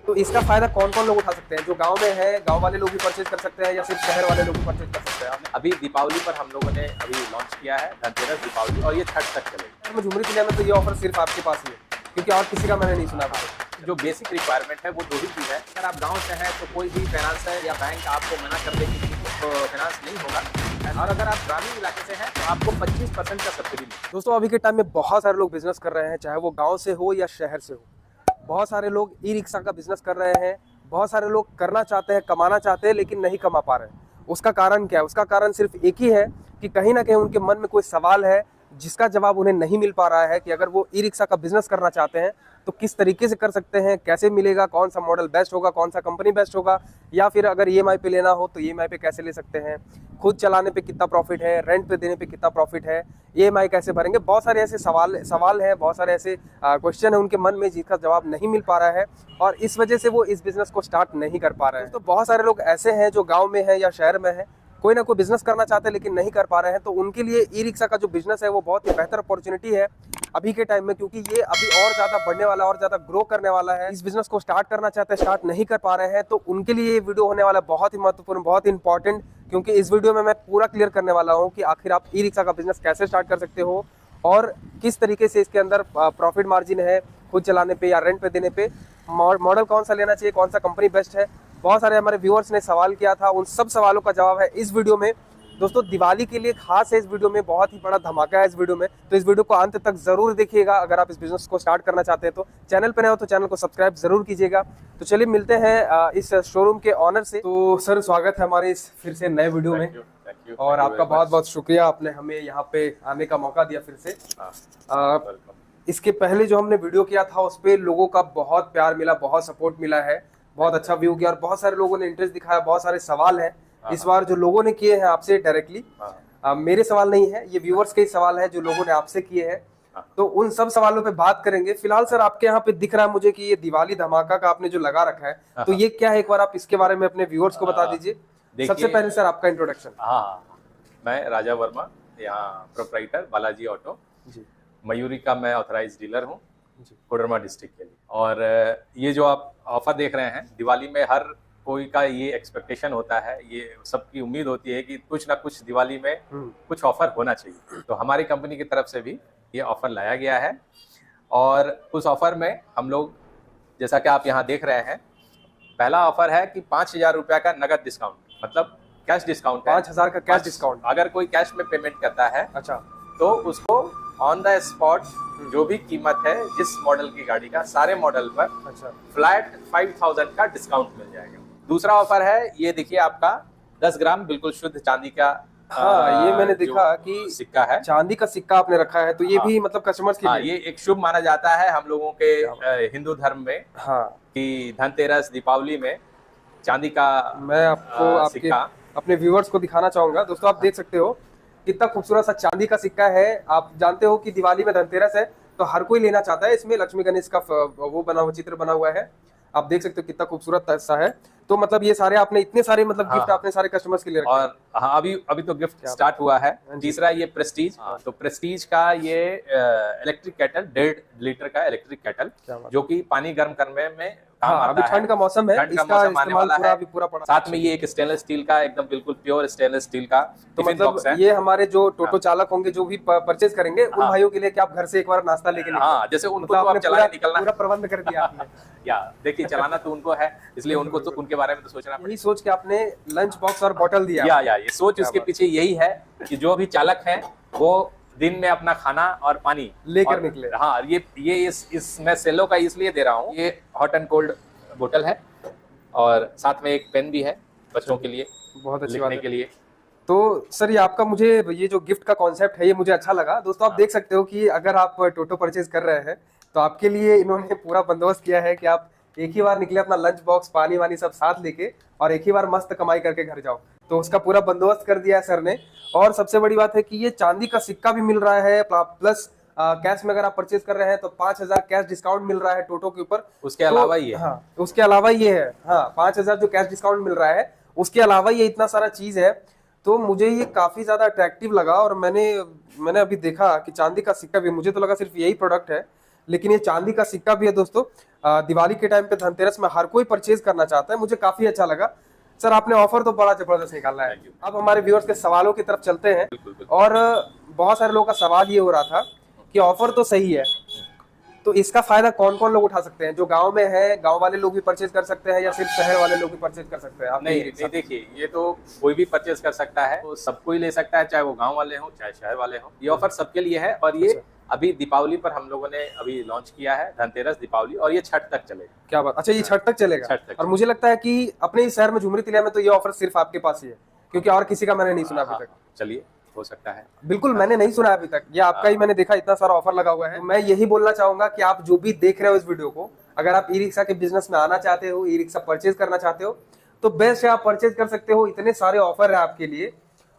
तो इसका फायदा कौन कौन लोग उठा सकते हैं? जो गांव में है, गांव वाले लोग भी परचेज कर सकते हैं या सिर्फ शहर वाले लोग भी परचेज कर सकते हैं? अभी दीपावली पर हम लोगों ने अभी लॉन्च किया है, धनतेरस, दीपावली और ये छठ तक चलेगा। झुमरी जिले में तो ये ऑफर सिर्फ आपके पास ही है, क्योंकि और किसी का मैंने नहीं सुना था। जो बेसिक रिक्वायरमेंट है वो 2 ही चीज़ है। अगर आप गांव से हैं तो कोई भी फाइनेंस है या बैंक आपको मना कर दे कि फाइनेंस नहीं होगा, और अगर आप ग्रामीण इलाके से हैं तो आपको 25% का सब्सिडी मिलेगी। दोस्तों अभी के टाइम में बहुत सारे लोग बिजनेस कर रहे हैं, चाहे वो गांव से हो या शहर से हो। बहुत सारे लोग ई रिक्शा का बिजनेस कर रहे हैं, बहुत सारे लोग करना चाहते हैं, कमाना चाहते हैं, लेकिन नहीं कमा पा रहे हैं। उसका कारण क्या है? उसका कारण सिर्फ एक ही है कि कहीं ना कहीं उनके मन में कोई सवाल है जिसका जवाब उन्हें नहीं मिल पा रहा है कि अगर वो ई रिक्शा का बिजनेस करना चाहते हैं तो किस तरीके से कर सकते हैं, कैसे मिलेगा, कौन सा मॉडल बेस्ट होगा, कौन सा कंपनी बेस्ट होगा, या फिर अगर ईएमआई पे लेना हो तो ईएमआई पे कैसे ले सकते हैं, खुद चलाने पे कितना प्रॉफिट है, रेंट पे देने पे कितना प्रॉफिट है, ईएमआई कैसे भरेंगे। बहुत सारे ऐसे सवाल हैं, बहुत सारे ऐसे क्वेश्चन है उनके मन में जिसका जवाब नहीं मिल पा रहा है, और इस वजह से वो इस बिजनेस को स्टार्ट नहीं कर पा रहे हैं। तो बहुत सारे लोग ऐसे हैं जो गाँव में है या शहर में है, कोई ना कोई बिजनेस करना चाहते हैं लेकिन नहीं कर पा रहे हैं। तो उनके लिए ई रिक्शा का जो बिजनेस है वो बहुत ही बेहतर अपॉर्चुनिटी है अभी के टाइम में, क्योंकि ये अभी और ज़्यादा बढ़ने वाला है और ज़्यादा ग्रो करने वाला है। इस बिजनेस को स्टार्ट करना चाहते हैं, स्टार्ट नहीं कर पा रहे हैं, तो उनके लिए ये वीडियो होने वाला बहुत ही महत्वपूर्ण, बहुत ही इंपॉर्टेंट, क्योंकि इस वीडियो में मैं पूरा क्लियर करने वाला हूँ कि आखिर आप ई रिक्शा का बिजनेस कैसे स्टार्ट कर सकते हो और किस तरीके से इसके अंदर प्रॉफिट मार्जिन है खुद चलाने पे या रेंट पे देने पे, मॉडल कौन सा लेना चाहिए, कौन सा कंपनी बेस्ट है। बहुत सारे हमारे व्यूअर्स ने सवाल किया था, उन सब सवालों का जवाब है इस वीडियो में। दोस्तों दिवाली के लिए खास है इस वीडियो में, बहुत ही बड़ा धमाका है इस वीडियो में, तो इस वीडियो को अंत तक जरूर देखिएगा अगर आप इस बिजनेस को स्टार्ट करना चाहते हैं तो। चैनल पे नए हो तो चैनल को सब्सक्राइब जरूर कीजिएगा। तो चलिए मिलते हैं इस शोरूम के ऑनर से। तो सर स्वागत है हमारे इस फिर से नए वीडियो में, और आपका बहुत बहुत शुक्रिया, आपने हमें यहाँ पे आने का मौका दिया फिर से। इसके पहले जो हमने वीडियो किया था उस पर लोगों का बहुत प्यार मिला, बहुत सपोर्ट मिला है, बहुत अच्छा व्यू किया और बहुत सारे लोगों ने इंटरेस्ट दिखाया, बहुत सारे सवाल हैं इस बार जो लोगों ने किए हैं आपसे डायरेक्टली। मेरे सवाल नहीं है, ये व्यूअर्स के ही सवाल है जो लोगों ने आपसे किए हैं, तो उन सब सवालों पे बात करेंगे। फिलहाल सर आपके यहाँ पे दिख रहा है मुझे कि ये दिवाली धमाका का आपने जो लगा रखा है, तो ये क्या है, एक बार आप इसके बारे में अपने व्यूअर्स को बता दीजिए। सबसे पहले सर आपका इंट्रोडक्शन। हाँ, मैं राजा वर्मा, यहाँ प्रोप्राइटर बालाजी ऑटो जी, मयूरी का मैं ऑथराइज डीलर हूँ कोडरमा डिस्ट्रिक्ट के लिए। और ये जो आप ऑफर देख रहे हैं, दिवाली में हर कोई का ये एक्सपेक्टेशन होता है, ये सबकी उम्मीद होती है कि कुछ ना कुछ दिवाली में कुछ ऑफर होना चाहिए, तो हमारी कंपनी की तरफ से भी ये ऑफर लाया गया है। और उस ऑफर में हम लोग, जैसा कि आप यहाँ देख रहे हैं, पहला ऑफर है कि 5,000 रुपया का नगद डिस्काउंट, मतलब कैश डिस्काउंट है। 5,000 का कैश डिस्काउंट। अगर कोई कैश में पेमेंट करता है, अच्छा, तो उसको ऑन द स्पॉट जो भी कीमत है जिस मॉडल की गाड़ी का, सारे मॉडल पर अच्छा फ्लैट 5,000 का डिस्काउंट मिल जाएगा। दूसरा ऑफर है, ये देखिए आपका 10 ग्राम बिल्कुल शुद्ध चांदी का, हाँ ये मैंने देखा कि सिक्का है, चांदी का सिक्का आपने रखा है, तो ये भी मतलब कस्टमर्स के लिए ये एक शुभ माना जाता है हम लोगों के हिंदू धर्म में, हाँ, कि धनतेरस दीपावली में चांदी का मैं आपको आपके अपने व्यूअर्स को दिखाना चाहूंगा। दोस्तों आप देख सकते हो कितना खूबसूरत सा चांदी का सिक्का है। आप जानते हो कि दिवाली में धनतेरस है तो हर कोई लेना चाहता है। इसमें लक्ष्मी गणेश का वो बना हुआ चित्र बना हुआ है, आप देख सकते हो कितना खूबसूरत सा है। तो मतलब ये सारे आपने इतने सारे मतलब गिफ्ट आपने सारे कस्टमर्स के लिए रखे। और हाँ, अभी तो गिफ्ट स्टार्ट हुआ है। तीसरा ये प्रेस्टीज, तो प्रेस्टीज का ये इलेक्ट्रिक केटल, 1.5 लीटर का इलेक्ट्रिक केटल, जो कि पानी गर्म करने में काम आता है। अभी ठंड का मौसम है, इसका इस्तेमाल पूरा पड़ा। साथ में ये एक स्टेनलेस स्टील का, एकदम बिल्कुल प्योर स्टेनलेस स्टील का तो मतलब ये हमारे जो टोटो चालक होंगे जो भी परचेज करेंगे उन भाइयों के लिए कि आप घर से एक बार नाश्ता लेके निकलो। हाँ, जैसे उनको तो चलाने निकलना, पूरा प्रबंध कर दिया आपने। या देखिए चलाना तो उनको है, इसलिए उनको तो उनके बारे में तो सोचना यही सोच के आपने लंच बॉक्स और बोतल दिया। या ये सोच उसके पीछे यही है कि जो भी चालक हैं वो दिन में अपना खाना और पानी लेकर निकले। हाँ, ये इस मैं सेलो का इसलिए दे रहा हूँ, ये हॉट एंड कोल्ड बोतल है और साथ में एक पेन भी है बच्चों के लिए, बहुत अच्छी लिखने के लिए। तो सर ये आपका, मुझे ये जो गिफ्ट का कॉन्सेप्ट है ये मुझे अच्छा लगा। दोस्तों आप देख सकते हो कि अगर आप टोटो परचेज कर रहे हैं तो आपके लिए इन्होंने पूरा बंदोबस्त किया है कि आप एक ही बार निकले अपना लंच बॉक्स, पानी वानी सब साथ लेके और एक ही बार मस्त कमाई करके घर जाओ। तो उसका पूरा बंदोबस्त कर दिया है सर ने। और सबसे बड़ी बात है कि ये चांदी का सिक्का भी मिल रहा है, प्लस कैश में अगर आप परचेज कर रहे हैं तो 5,000 कैश डिस्काउंट मिल रहा है टोटो के ऊपर। उसके अलावा ये, हाँ उसके अलावा ये है, हाँ 5,000 जो कैश डिस्काउंट मिल रहा है, उसके अलावा ये इतना सारा चीज है। तो मुझे ये काफी ज्यादा अट्रैक्टिव लगा और मैंने अभी देखा कि चांदी का सिक्का भी, मुझे तो लगा सिर्फ यही प्रोडक्ट है, लेकिन ये चांदी का सिक्का भी है दोस्तों। दिवाली के टाइम पे धनतेरस में हर कोई परचेज करना चाहता है, मुझे काफी अच्छा लगा सर। आपने ऑफर तो बड़ा जबरदस्त निकाला है। अब हमारे व्यूअर्स के सवालों की तरफ चलते हैं। और बहुत सारे लोगों का सवाल ये हो रहा था कि ऑफर तो सही है, तो इसका फायदा कौन कौन लोग उठा सकते हैं? जो गांव में है, गांव वाले लोग भी परचेज कर सकते हैं या सिर्फ शहर वाले लोग भी परचेज कर सकते हैं? नहीं, देखिए, ये तो कोई भी परचेज कर सकता है, तो सबको ही ले सकता है, चाहे वो गांव वाले हो चाहे शहर वाले हो। ये ऑफर सबके लिए है और ये अभी दीपावली पर हम लोगों ने अभी लॉन्च किया है, धनतेरस, दीपावली, और ये छठ तक चलेगा। क्या बात, अच्छा ये छठ तक चलेगा? छठ तक। और मुझे लगता है कि अपने ही शहर में झुमरी तिलिया में तो ये ऑफर सिर्फ आपके पास ही है, क्योंकि और किसी का मैंने नहीं सुना अभी तक। चलिए, हो सकता है। बिल्कुल, मैंने नहीं सुना अभी तक, ये आपका ही मैंने देखा, इतना सारा ऑफर लगा हुआ है। तो मैं यही बोलना चाहूंगा कि आप जो भी देख रहे हो इस वीडियो को, अगर आप ई रिक्शा के बिजनेस में आना चाहते हो, ई रिक्शा परचेज करना चाहते हो, तो बेस्ट है, आप परचेज कर सकते हो। इतने सारे ऑफर है आपके लिए,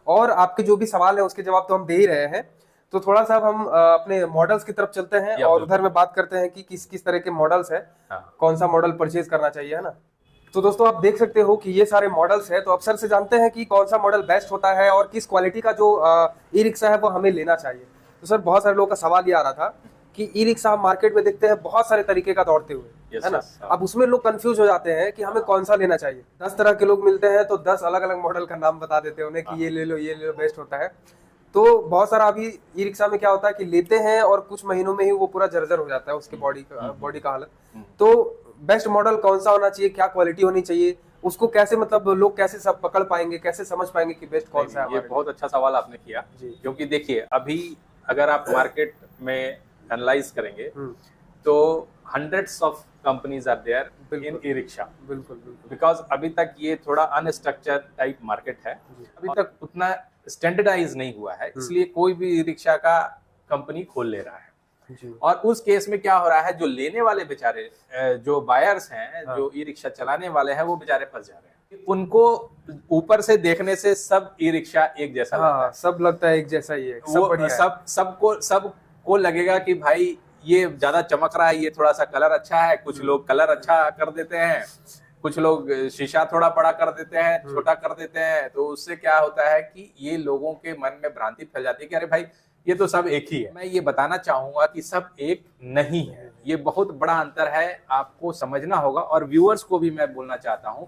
और आपके जो भी सवाल है उसके जवाब तो हम दे ही रहे हैं। तो थोड़ा सा हम अपने मॉडल्स की तरफ चलते हैं और उधर में बात करते हैं कि किस किस तरह के मॉडल्स है, कौन सा मॉडल परचेज करना चाहिए, है ना। तो दोस्तों आप देख सकते हो कि ये सारे मॉडल्स हैं। तो अब सर से जानते हैं कि कौन सा मॉडल बेस्ट होता है और किस क्वालिटी का जो ई रिक्शा है वो हमें लेना चाहिए। तो सर बहुत सारे लोगों का सवाल ये आ रहा था कि ई रिक्शा हम मार्केट में देखते हैं बहुत सारे तरीके का दौड़ते हुए, है ना। अब उसमें लोग कंफ्यूज हो जाते हैं कि हमें कौन सा लेना चाहिए। 10 तरह के लोग मिलते हैं तो 10 अलग अलग मॉडल का नाम बता देते हैं उन्हें कि ये ले लो, ये ले लो, बेस्ट होता है। तो बहुत सारा अभी ई रिक्शा में क्या होता है कि लेते हैं और कुछ महीनों में ही वो पूरा जर्जर हो जाता है उसकी बॉडी का हालत। तो बेस्ट मॉडल कौन सा होना चाहिए, क्या क्वालिटी होनी चाहिए, उसको कैसे मतलब लोग कैसे सब पकड़ पाएंगे, कैसे समझ पाएंगे कि बेस्ट कौन सा है? ये बहुत अच्छा सवाल आपने किया, क्योंकि देखिए अभी अगर आप मार्केट में एनालाइज करेंगे तो hundreds of companies are there in e rickshaw. बिल्कुल, बिकॉज अभी तक ये थोड़ा अनस्ट्रक्चर टाइप मार्केट है, अभी तक उतना स्टैंडर्डाइज नहीं हुआ है, इसलिए कोई भी ई रिक्शा का कंपनी खोल ले रहा है। और उस केस में क्या हो रहा है, जो लेने वाले बेचारे, जो बायर्स हैं, जो ई रिक्शा चलाने वाले हैं, वो बेचारे फंस जा रहे हैं। उनको ऊपर से देखने से सब ई रिक्शा एक जैसा लगता है, सब लगता है एक जैसा ही है, सबको लगेगा कि भाई ये ज्यादा चमक रहा है, ये थोड़ा सा कलर अच्छा है। कुछ लोग कलर अच्छा कर देते हैं, कुछ लोग शीशा थोड़ा बड़ा कर देते हैं, छोटा कर देते हैं। तो उससे क्या होता है कि ये लोगों के मन में भ्रांति फैल जाती है कि अरे भाई ये तो सब एक ही है। मैं ये बताना चाहूंगा कि सब एक नहीं है, ये बहुत बड़ा अंतर है, आपको समझना होगा। और व्यूअर्स को भी मैं बोलना चाहता हूं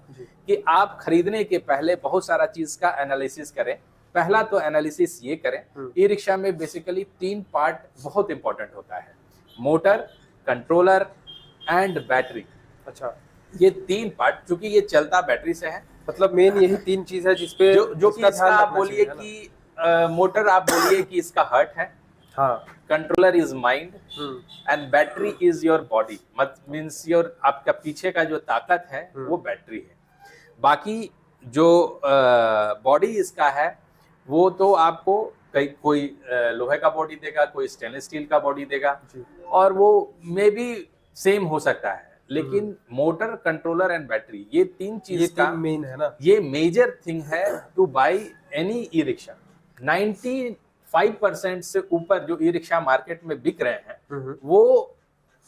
कि आप खरीदने के पहले बहुत सारा चीज का एनालिसिस करें। पहला तो एनालिसिस ये करें, ई रिक्शा में बेसिकली 3 पार्ट बहुत इंपॉर्टेंट होता है, मोटर, कंट्रोलर एंड बैटरी। अच्छा, ये 3 पार्ट, चूंकि ये चलता बैटरी से है, मतलब मेन यही 3 चीज है जिसपे जो कि इसका आप बोलिए कि मोटर आप बोलिए कि इसका हार्ट है, controller is mind and battery is your body, means your आपका पीछे का जो ताकत है वो बैटरी है। बाकी जो बॉडी इसका है वो तो आपको कोई लोहे का बॉडी देगा, कोई स्टेनलेस स्टील का बॉडी देगा, और वो मे बी सेम हो सकता है। लेकिन मोटर, कंट्रोलर एंड बैटरी, ये 3 चीज का मेन है ना, ये मेजर थिंग है two by any e rickshaw. 95% से ऊपर जो ई रिक्शा मार्केट में बिक रहे हैं वो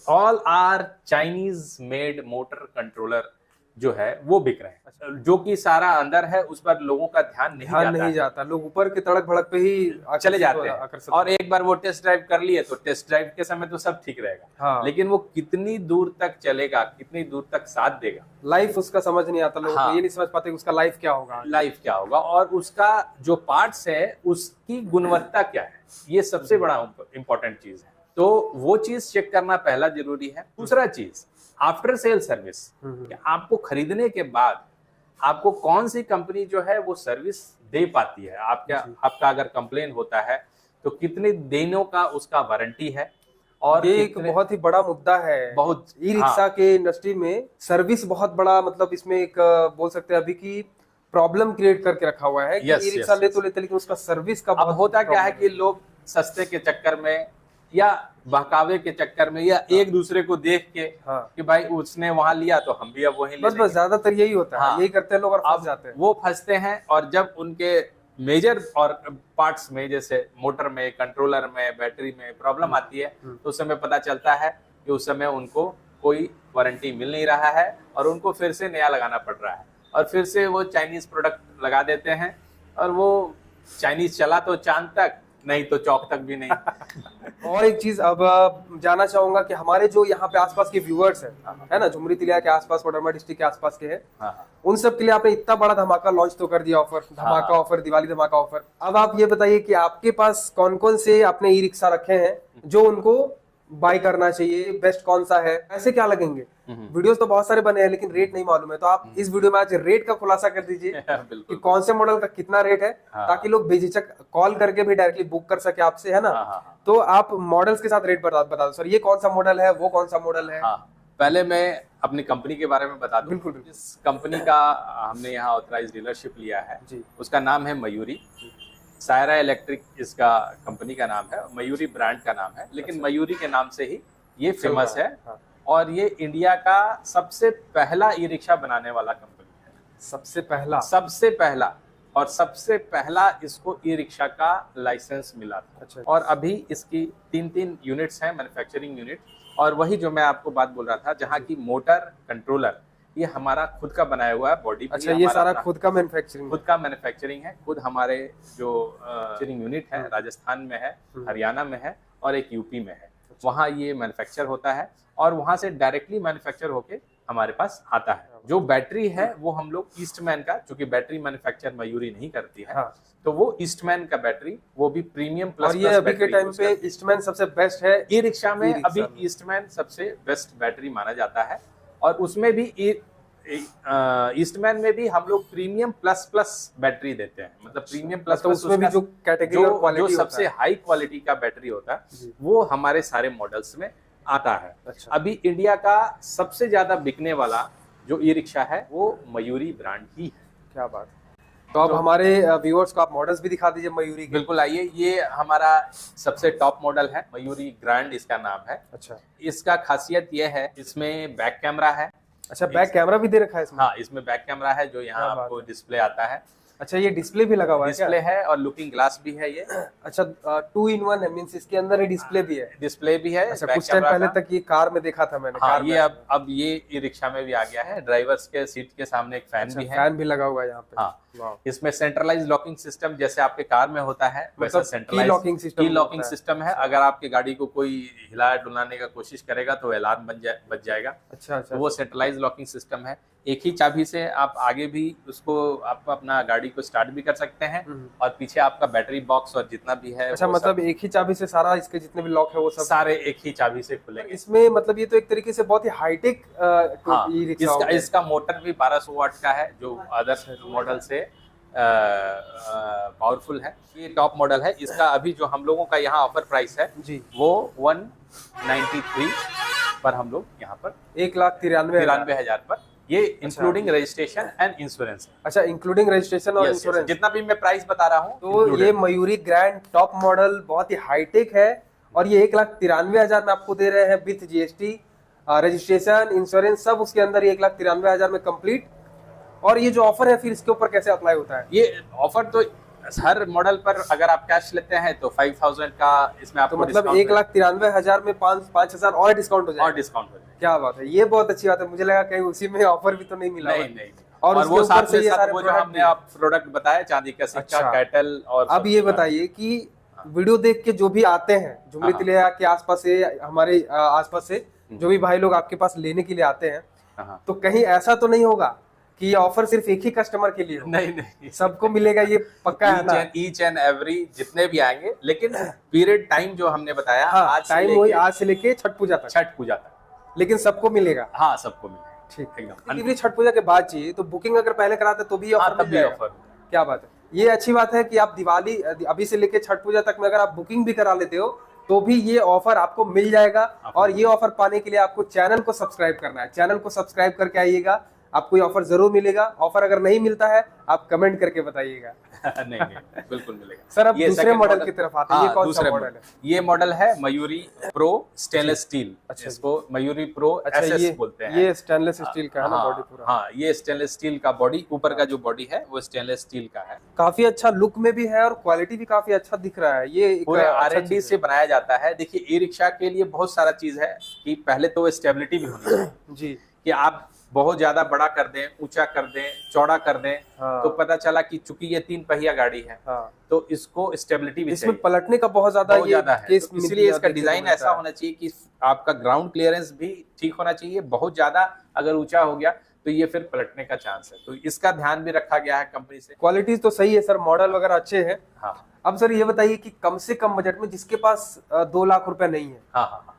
all are Chinese made motor controller जो है वो बिक रहे हैं, जो कि सारा अंदर है, उस पर लोगों का ध्यान नहीं जाता। लोग ऊपर के तड़क भड़क पे ही चले जाते हैं, और एक बार वो टेस्ट ड्राइव कर लिए तो टेस्ट ड्राइव के समय तो सब ठीक रहेगा, लेकिन वो कितनी दूर तक चलेगा, कितनी दूर तक साथ देगा, लाइफ उसका समझ नहीं आता। लोगों को ये नहीं समझ पाते उसका लाइफ क्या होगा, और उसका जो पार्ट्स है उसकी गुणवत्ता क्या है, ये सबसे बड़ा इंपॉर्टेंट चीज है। तो वो चीज चेक करना पहला जरूरी है। दूसरा चीज आफ्टर सेल सर्विस, आपको खरीदने के बाद आपको कौन सी कंपनी जो है वो सर्विस दे पाती है। आपका अगर कंप्लेन होता है तो कितने दिनों का उसका वारंटी है, और ये एक बहुत ही बड़ा मुद्दा है बहुत ई रिक्शा के इंडस्ट्री में। सर्विस बहुत बड़ा, मतलब इसमें एक बोल सकते हैं अभी की प्रॉब्लम क्रिएट करके रखा हुआ है कि ई रिक्शा ले तो लेते, लेकिन उसका सर्विस का अब होता क्या है कि लोग सस्ते के चक्कर में या बहकावे के चक्कर में या एक दूसरे को देख के कि भाई उसने वहां लिया तो हम भी अब वहीं ले, बस ज्यादातर यही होता है, यही करते हैं लोग और फंस जाते हैं। वो फंसते हैं, और जब उनके मेजर और पार्ट्स में जैसे मोटर में, कंट्रोलर में, बैटरी में प्रॉब्लम आती है तो उस समय पता चलता है कि उस समय उनको कोई वारंटी मिल नहीं रहा है और उनको फिर से नया लगाना पड़ रहा है, और फिर से वो चाइनीज प्रोडक्ट लगा देते हैं, और वो चाइनीज चला तो चांद तक, नहीं तो चौक तक भी नहीं। और एक चीज अब जानना चाहूंगा कि हमारे जो यहाँ पे आसपास के व्यूअर्स है ना, झुमरी तिलिया के आसपास, कोडरमा डिस्ट्रिक्ट के आसपास के हैं, हाँ। उन सब के लिए आपने इतना बड़ा धमाका लॉन्च तो कर दिया, ऑफर, धमाका ऑफर, दिवाली धमाका ऑफर। अब आप ये बताइए कि आपके पास कौन कौन से आपने ई रिक्शा रखे हैं जो उनको बाय करना चाहिए, बेस्ट कौन सा है, ऐसे क्या लगेंगे? वीडियोस तो बहुत सारे बने हैं लेकिन रेट नहीं मालूम है, तो आप इस वीडियो में आज रेट का खुलासा कर दीजिए कि कौन से मॉडल का कितना रेट है, ताकि लोग बेझिझक कॉल करके भी डायरेक्टली बुक कर सके आपसे, है ना। तो आप मॉडल्स के साथ रेट बता दो सर, ये कौन सा मॉडल है, वो कौन सा मॉडल है। पहले मैं अपनी कंपनी के बारे में बता दूं। बिल्कुल। इस कंपनी का हमने यहाँ ऑथराइज डीलरशिप लिया है जी। उसका नाम है मयूरी। सायरा इलेक्ट्रिक इसका कंपनी का नाम है, मयूरी ब्रांड का नाम है, लेकिन मयूरी के नाम से ही ये फेमस है। और ये इंडिया का सबसे पहला ई रिक्शा बनाने वाला कंपनी है। सबसे पहला और सबसे पहला इसको ई रिक्शा का लाइसेंस मिला था। अच्छा। और अभी इसकी 3 यूनिट्स हैं, मैन्युफैक्चरिंग यूनिट। और वही जो मैं आपको बात बोल रहा था, जहाँ की मोटर कंट्रोलर ये हमारा खुद का बनाया हुआ है, बॉडी। अच्छा, ये सारा खुद का मैन्युफैक्चरिंग है। खुद हमारे जो मैन्युफैक्चरिंग यूनिट है राजस्थान में है, हरियाणा में है और एक यूपी में है। वहाँ ये मैन्युफैक्चर होता है और वहाँ से डायरेक्टली मैन्युफैक्चर होके हमारे पास आता है। जो बैटरी है वो हम लोग ईस्टमैन का, क्योंकि बैटरी मैन्युफैक्चर मयूरी नहीं करती है, तो वो ईस्टमैन का बैटरी, वो भी प्रीमियम प्लस। और ये अभी के टाइम पे ईस्टमैन सबसे बेस्ट है ई रिक्शा में। अभी ईस्टमैन सबसे बेस्ट बैटरी माना जाता है। और उसमें भी ईस्टमैन में भी हम लोग प्रीमियम प्लस बैटरी देते हैं। मतलब प्रीमियम प्लस, तो उसमें भी जो कैटेगरी और क्वालिटी, जो सबसे हाई क्वालिटी का बैटरी होता है वो हमारे सारे मॉडल्स में आता है। अच्छा। अभी इंडिया का सबसे ज्यादा बिकने वाला जो ई रिक्शा है वो मयूरी ब्रांड ही है। क्या बात। तो अब हमारे व्यूअर्स को आप मॉडल्स भी दिखा दीजिए मयूरी के। बिल्कुल, आइए। ये हमारा सबसे टॉप मॉडल है, मयूरी ग्रैंड इसका नाम है। अच्छा। इसका खासियत ये है, इसमें बैक कैमरा है। अच्छा, बैक कैमरा भी दे रखा है इसमें? हाँ, इसमें बैक कैमरा है जो यहाँ आपको डिस्प्ले आता है। अच्छा, ये डिस्प्ले भी लगा हुआ है? डिस्प्ले है और लुकिंग ग्लास भी है ये। अच्छा, 2 in 1 है, मींस इसके अंदर ही डिस्प्ले भी है? डिस्प्ले भी है। अच्छा, कुछ टाइम पहले तक ये कार में देखा था मैंने। हाँ, ये अब ये ई रिक्शा में भी आ गया है। ड्राइवर्स के सीट के सामने एक फैन भी है। फैन भी लगा हुआ है यहाँ पे। हाँ, इसमें सेंट्रलाइज लॉकिंग सिस्टम जैसे आपके कार में होता है, वैसा सेंट्रलाइज की लॉकिंग सिस्टम है। अगर आपकी गाड़ी को कोई हिला डुलाने का कोशिश करेगा तो अलार्म बच जाएगा। अच्छा। तो वो सेंट्रलाइज लॉकिंग सिस्टम है। एक ही चाबी से आप आगे भी उसको, आप अपना गाड़ी को स्टार्ट भी कर सकते हैं और पीछे आपका बैटरी बॉक्स और जितना भी है। अच्छा, मतलब एक ही चाबी से सारा, इसके जितने भी लॉक है वो सब सारे एक ही चाबी से खुलेंगे। इसमें मतलब ये तो एक तरीके से बहुत ही हाईटेक इसका मोटर भी 1200 वाट का है, जो अदर मॉडल से पावरफुल है। ये टॉप मॉडल है। इसका अभी जो हम लोगों का यहाँ ऑफर प्राइस है जी, वो 193 पर हम लोग यहाँ पर 1,93,000 पर, ये इंक्लूडिंग रजिस्ट्रेशन एंड इंश्योरेंस। अच्छा, इंक्लूडिंग रजिस्ट्रेशन और इंश्योरेंस। जितना भी मैं प्राइस बता रहा हूँ, तो ये मयूरी ग्रैंड टॉप मॉडल बहुत ही हाईटेक है और ये 1,93,000 में आपको दे रहे हैं विथ जीएसटी, रजिस्ट्रेशन, इंश्योरेंस सब उसके अंदर 1,93,000 में कंप्लीट। और ये जो ऑफर है फिर इसके ऊपर कैसे अप्लाई होता है? ये ऑफर तो हर मॉडल पर अगर आप कैश लेते हैं तो 5,000 का इसमें आपको, तो मतलब 1,93,000 में 5,000 और डिस्काउंट हो जाएगा। और डिस्काउंट हो जाएगा। क्या बात है, ये बहुत अच्छी बात है। मुझे लगा कहीं उसी में ऑफर भी तो नहीं मिला। नहीं। और वो साथ से ये सारे वो जो हमने आप प्रोडक्ट बताया, चांदी का सिक्का, कैटल। और अब ये बताइए कि वीडियो देख के जो भी आते हैं झुमरी तिलिया के आसपास से, हमारे आसपास से जो भी भाई लोग आपके पास लेने के लिए आते हैं, तो कहीं ऐसा तो नहीं होगा कि ये ऑफर सिर्फ एक ही कस्टमर के लिए हो? नहीं, सबको मिलेगा, ये पक्का है ना? ईच एंड एवरी जितने भी आएंगे, लेकिन पीरियड टाइम जो हमने बताया, टाइम वही आज से लेके छठ पूजा तक, लेकिन सबको मिलेगा। हाँ, सबको मिलेगा। ठीक, एकदम। छठ पूजा के बाद चाहिए तो बुकिंग अगर पहले कराते तो भी ऑफर। क्या बात है, ये अच्छी बात है कि आप दिवाली अभी से लेके छठ पूजा तक में अगर आप बुकिंग भी करा लेते हो तो भी ये ऑफर आपको मिल जाएगा। और ये ऑफर पाने के लिए आपको चैनल को सब्सक्राइब करना है। चैनल को सब्सक्राइब करके आइएगा, आपको ये ऑफर जरूर मिलेगा। ऑफर अगर नहीं मिलता है आप कमेंट करके बताइएगा। नहीं, बिल्कुल मिलेगा। सर, अब दूसरे मॉडल की तरफ आते हैं। ये कौन सा मॉडल है? ये मॉडल है मयूरी प्रो स्टेनलेस स्टील। अच्छा, इसको मयूरी प्रो एसएस बोलते हैं। ये स्टेनलेस स्टील का है ना बॉडी पूरा? हाँ, ये स्टेनलेस स्टील का बॉडी, ऊपर का जो बॉडी है वो स्टेनलेस स्टील का है। काफी अच्छा लुक में भी है और क्वालिटी भी काफी अच्छा दिख रहा है। ये पूरे R&D से बनाया जाता है। देखिए, ई रिक्शा के लिए बहुत सारा चीज है कि पहले तो स्टेबिलिटी भी होनी चाहिए जी, कि आप बहुत ज्यादा बड़ा कर दें, ऊंचा कर दें, चौड़ा कर दें, हाँ। तो पता चला कि चूंकि ये 3 पहिया गाड़ी है, हाँ। तो इसको स्टेबिलिटी भी इसमें चाहिए, पलटने का बहुत ज्यादा बहुत ज्यादा है। केस तो इसलिए इसका देखने को डिजाइन मिलता ऐसा है। होना चाहिए कि आपका ग्राउंड क्लियरेंस भी ठीक होना चाहिए। बहुत ज्यादा अगर ऊंचा हो गया तो ये फिर पलटने का चांस है, तो इसका ध्यान भी रखा गया है कंपनी से। क्वालिटीज तो सही है सर, मॉडल वगैरह अच्छे हैं। हाँ अब सर ये बताइए कि कम से कम बजट में, जिसके पास 2 लाख रुपए नहीं है, हाँ हाँ हाँ।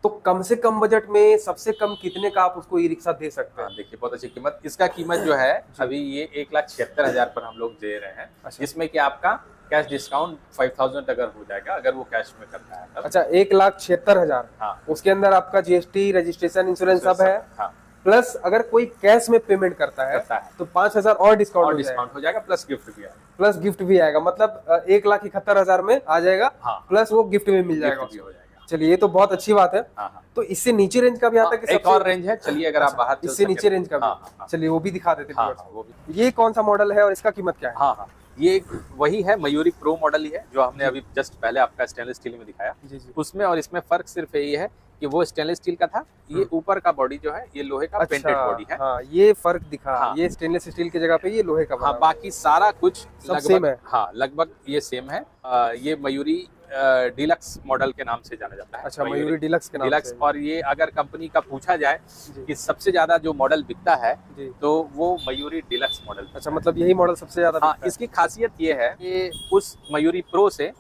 तो कम से कम बजट में सबसे कम कितने का आप उसको ई रिक्शा दे सकते हैं? हाँ, देखिए बहुत अच्छी कीमत, इसका कीमत जो है अभी ये 1,76,000 पर हम लोग दे रहे हैं। अच्छा। जिसमें कि आपका कैश डिस्काउंट 5,000 अगर हो जाएगा, अगर वो कैश में करता है तब। अच्छा, 1,76,000। हाँ। उसके अंदर आपका जीएसटी, रजिस्ट्रेशन, इंश्योरेंस सब है। हाँ, प्लस अगर कोई कैश में पेमेंट करता है तो 5,000 और डिस्काउंट हो जाएगा, प्लस गिफ्ट भी आएगा। प्लस गिफ्ट भी आएगा, मतलब 1,71,000 में आ जाएगा। हाँ। प्लस वो गिफ्ट में मिल जाएगा। गिफ्ट भी हो जाएगा। चलिए, ये तो बहुत अच्छी बात है। हाँ हाँ। तो इससे नीचे रेंज का भी आता है कि एक और रेंज है, चलिए अगर आप बाहर चल इससे सकें नीचे तो। रेंज का भी? हाँ, हाँ, चलिए वो भी दिखा देते हैं। हाँ, हाँ, वो भी। ये कौन सा मॉडल है और इसका कीमत क्या है? हाँ हाँ, ये वही है, मयूरी प्रो मॉडल ही है जो हमने अभी जस्ट पहले आपका स्टेनलेस स्टील में दिखाया। जी जी। उसमें और इसमें फर्क सिर्फ यही है कि वो स्टेनलेस स्टील का था, ये ऊपर का बॉडी जो है ये लोहे का पेंटेड बॉडी है। हाँ, ये फर्क दिखा। हाँ। ये स्टेनलेस स्टील की जगह पे ये लोहे का बना हाँ, हुआ है। बाकी सारा कुछ सब सेम है। हाँ, लगभग ये सेम है। ये मयूरी डिलक्स मॉडल के नाम से जाना जाता है। अच्छा, मयूरी डिलक्स के नाम डिलक्स। से। और ये अगर कंपनी का पूछा जाए कि सबसे ज्यादा जो मॉडल बिकता है जी। तो वो मयूरी डिलक्स मॉडल। अच्छा, मतलब यही मॉडल सबसे ज्यादा हाँ, बिकता है। इसकी खासियत ये है कि उस मयूरी प्रो से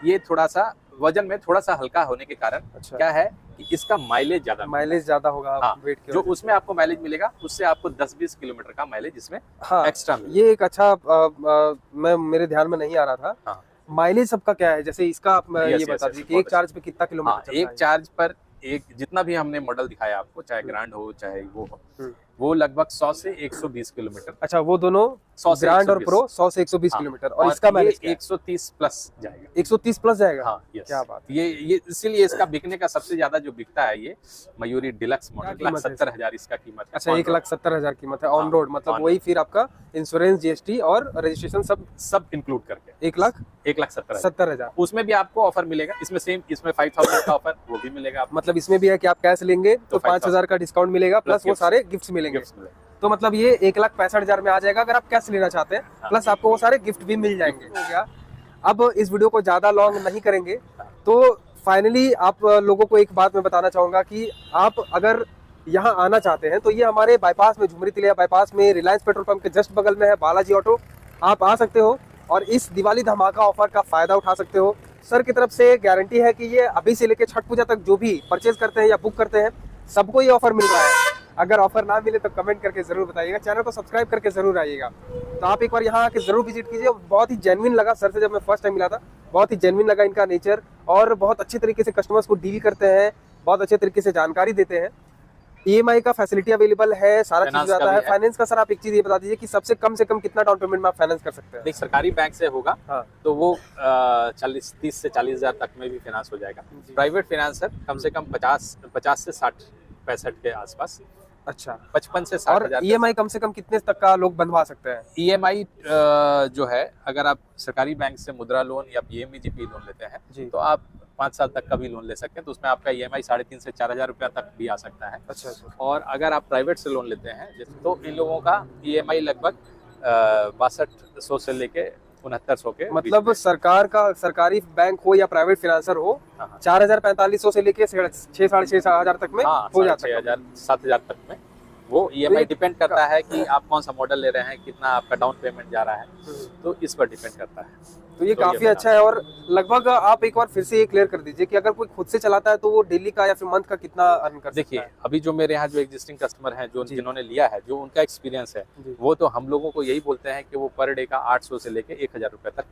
ये थोड़ा सा वजन में थोड़ा सा हल्का होने के कारण अच्छा। क्या है कि इसका माइलेज ज्यादा माइलेज ज्यादा होगा। हाँ, वेट के जो वजह से। उसमें आपको माइलेज मिलेगा उससे आपको 10-20 किलोमीटर का माइलेज इसमें हाँ, एक्स्ट्रा मिलेगा। ये एक अच्छा मैं मेरे ध्यान में नहीं आ रहा था। हाँ। माइलेज सबका क्या है, जैसे इसका आप यस, ये यस, बता यस, दीजिए कि बहुत एक चार्ज पे कितना किलोमीटर हाँ, चलता एक है? चार्ज पर एक जितना भी हमने मॉडल दिखाया आपको, चाहे ग्रैंड हो चाहे वो हो, वो लगभग 100 से 120 किलोमीटर। अच्छा, वो दोनों 100 से ग्रैंड और 120। प्रो 100 से 120 हाँ, किलोमीटर। और इसका ये माइलेज 130 प्लस जाएगा। 130 प्लस जाएगा? हाँ, यस। क्या बात है। ये इसीलिए इसका बिकने का सबसे ज्यादा जो बिकता है ये मयूरी डिलक्स मॉडल। क्या कीमत है 1,70,000 इसका कीमत है। अच्छा, 1,70,000 कीमत है ऑन हाँ, रोड, मतलब on वही फिर आपका इंश्योरेंस, जीएसटी और रजिस्ट्रेशन सब इंक्लूड करके 1,70,000। 1,70,000। उसमें भी आपको ऑफर मिलेगा, इसमें सेम, इसमें 5,000 का ऑफर वो भी मिलेगा आपको। मतलब इसमें भी है कि आप कैश लेंगे तो 5,000 का डिस्काउंट मिलेगा, प्लस वो सारे गिफ्ट्स मिलेंगे। तो मतलब ये 1,65,000 में आ जाएगा अगर आप कैश लेना चाहते हैं। प्लस आपको वो सारे गिफ्ट भी मिल जाएंगे। हो गया। अब इस वीडियो को ज्यादा लॉन्ग नहीं करेंगे, तो फाइनली आप लोगों को एक बात मैं बताना चाहूंगा कि आप अगर यहाँ आना चाहते हैं तो ये हमारे बाईपास में, झुमरी तिलिया बाईपास में रिलायंस पेट्रोल पंप के जस्ट बगल में है बालाजी ऑटो। आप आ सकते हो और इस दिवाली धमाका ऑफर का फायदा उठा सकते हो। सर की तरफ से गारंटी है कि ये अभी से लेकर छठ पूजा तक जो भी परचेज करते हैं या बुक करते हैं सबको ये ऑफर मिल रहा है। अगर ऑफर ना मिले तो कमेंट करके जरूर बताइएगा, चैनल को सब्सक्राइब करके जरूर आइएगा। तो आप एक बार यहाँ आके जरूर विजिट कीजिए। बहुत ही जेन्युइन लगा सर से, जब मैं फर्स्ट टाइम मिला था बहुत ही जेन्युइन लगा इनका नेचर, और बहुत अच्छे तरीके से कस्टमर्स को डील करते हैं, बहुत अच्छे तरीके से जानकारी देते हैं। ईएमआई का फैसिलिटी अवेलेबल है, सारा चीज आता है। फाइनेंस का सर आप एक चीज ये बता दीजिए कि सबसे कम से कम कितना डाउन पेमेंट में आप फाइनेंस कर सकते हैं? देख, सरकारी बैंक से होगा। हाँ। तो वो 30 से 40,000 तक में भी फाइनेंस हो जाएगा। प्राइवेट फाइनेंसर कम से कम 50 से 60 65 के आसपास। अच्छा, 55 से 60,000। ईएमआई कम से कम कितने तक का लोग बनवा सकते हैं? ईएमआई जो है, अगर आप सरकारी बैंक से मुद्रा लोन या पीएमईजीपी लोन लेते हैं तो आप 5 साल तक का भी लोन ले सकते हैं। तो उसमें आपका ईएमआई 3,500 से 4,000 रुपया तक भी आ सकता है। अच्छा। और अगर आप प्राइवेट से लोन लेते हैं तो इन लोगों का ईएमआई लगभग 6200 से लेके 6900 के, मतलब सरकार का, सरकारी बैंक हो या प्राइवेट फाइनेंसर हो, 4,4500 से लेके 6,000 साढ़े 6,000 तक में हो जाता है। 6,000 7,000 तक में वो ईएमआई डिपेंड करता है कि आप कौन सा मॉडल ले रहे हैं, कितना आपका डाउन पेमेंट जा रहा है, तो इस पर डिपेंड करता है। तो ये काफी अच्छा है। और लगभग आप एक बार फिर से ये क्लियर कर दीजिए कि अगर कोई खुद से चलाता है तो वो डेली का या फिर मंथ का कितना अर्न कर सकता है? देखिए, अभी जो मेरे यहाँ जो एग्जिस्टिंग कस्टमर हैं, जो जिन्होंने लिया है, जो उनका एक्सपीरियंस है, वो तो हम लोगों को यही बोलते हैं कि वो पर डे का 800 से लेके 1,000 रुपए तक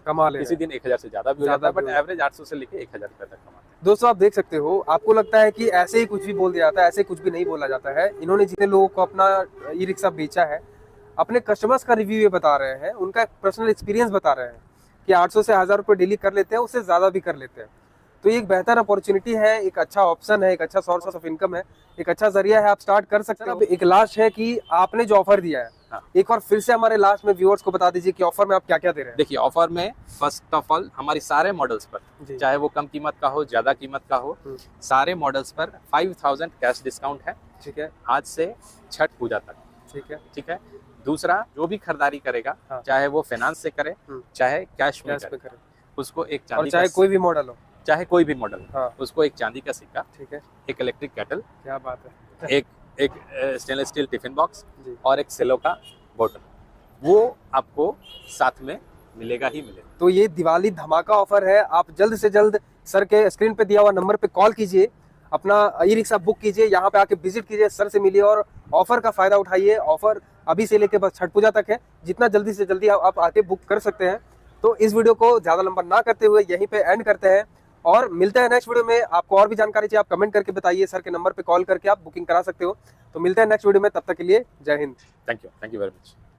कमा ले। किसी दिन 1,000 से ज्यादा भी हो जाता है, बट एवरेज 800 से लेके 1,000 रुपए तक कमाते हैं। दोस्तों, आप देख सकते हो, आपको लगता है कि ऐसे ही कुछ भी बोल दिया जाता है, ऐसे कुछ भी नहीं बोला जाता है। इन्होंने जितने लोगों को अपना ई रिक्शा बेचा है, अपने कस्टमर्स का रिव्यू ये बता रहे हैं, उनका पर्सनल एक्सपीरियंस बता रहे हैं कि 800 से 1,000 रुपये डेली कर लेते हैं, उससे ज़्यादा भी कर लेते हैं। तो ये एक बेहतर अपॉर्चुनिटी है, एक अच्छा ऑप्शन है, एक अच्छा सोर्स ऑफ इनकम है, एक अच्छा जरिया है, आप स्टार्ट कर सकते हैं। अब एक लास्ट है कि आपने जो ऑफर दिया है हाँ। एक बार फिर से हमारे लास्ट में व्यूअर्स को बता दीजिए कि ऑफर में आप क्या क्या दे रहे हैं। देखिए ऑफर में फर्स्ट ऑफ ऑल हमारी सारे मॉडल्स जी। पर, चाहे वो कम कीमत का हो ज्यादा कीमत का हो, सारे मॉडल्स पर 5000 कैश डिस्काउंट है। ठीक है, आज से छठ पूजा तक। ठीक है, ठीक है। दूसरा, जो भी खरीदारी करेगा, हाँ। चाहे वो फाइनेंस से करे चाहे कैश में कैश पे करे, करें, उसको एक और चांदी चाहे का, कोई भी मॉडल हो, चाहे कोई भी मॉडल, हाँ। उसको एक चांदी का सिक्का, ठीक है, एक इलेक्ट्रिक केटल, क्या बात है, एक एक स्टेनलेस स्टील टिफिन बॉक्स जी। और एक सेलो का बोतल, वो आपको साथ में मिलेगा ही मिलेगा। तो ये दिवाली धमाका ऑफर है। आप जल्द से जल्द सर के स्क्रीन पे दिया हुआ नंबर पे कॉल कीजिए, अपना ई रिक्शा बुक कीजिए, यहाँ पे आके विजिट कीजिए, सर से मिलिए और ऑफर का फायदा उठाइए। ऑफर अभी से लेके बस छठ पूजा तक है, जितना जल्दी से जल्दी आप आके बुक कर सकते हैं। तो इस वीडियो को ज्यादा लंबा ना करते हुए यहीं पे एंड करते हैं और मिलते हैं नेक्स्ट वीडियो में। आपको और भी जानकारी चाहिए आप कमेंट करके बताइए, सर के नंबर पे कॉल करके आप बुकिंग करा सकते हो। तो मिलते हैं नेक्स्ट वीडियो में, तब तक के लिए जय Hind. Thank you very much.